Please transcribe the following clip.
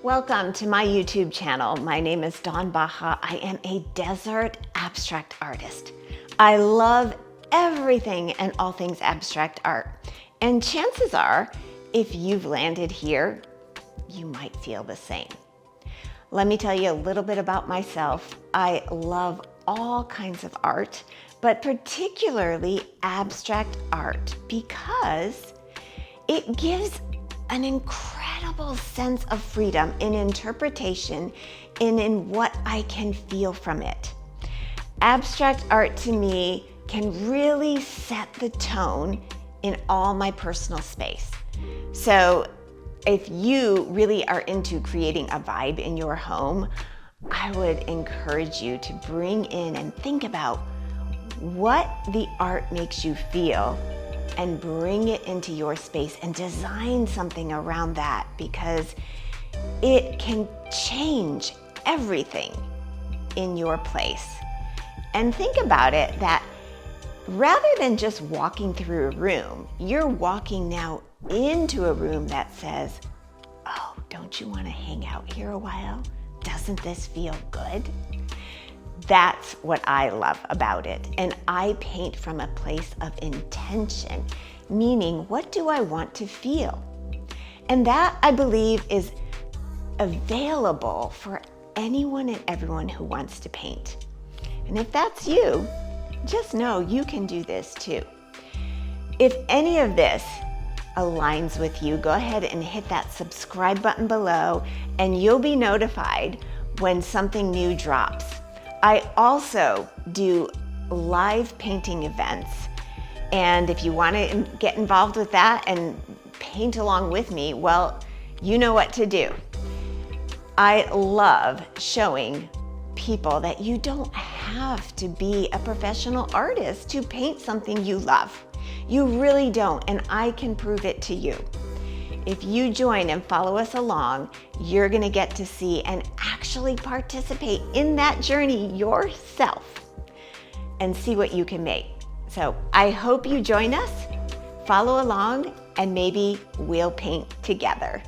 Welcome to my YouTube channel. My name is Dawn Baja. I am a desert abstract artist. I love everything and all things abstract art. And chances are, if you've landed here, you might feel the same. Let me tell you a little bit about myself. I love all kinds of art, but particularly abstract art because it gives an incredible sense of freedom in interpretation and in what I can feel from it. Abstract art to me can really set the tone in all my personal space. So if you really are into creating a vibe in your home, I would encourage you to bring in and think about what the art makes you feel and bring it into your space and design something around that, because it can change everything in your place. And think about it that rather than just walking through a room, you're walking now into a room that says, oh, don't you want to hang out here a while? Doesn't this feel good? That's what I love about it. And I paint from a place of intention, meaning what do I want to feel? And that, I believe, is available for anyone and everyone who wants to paint. And if that's you, just know you can do this too. If any of this aligns with you, go ahead and hit that subscribe button below and you'll be notified when something new drops. I also do live painting events, and if you want to get involved with that and paint along with me, well, you know what to do. I love showing people that you don't have to be a professional artist to paint something you love. You really don't, and I can prove it to you. If you join and follow us along, you're gonna get to see and actually participate in that journey yourself and see what you can make. So I hope you join us, follow along, and maybe we'll paint together.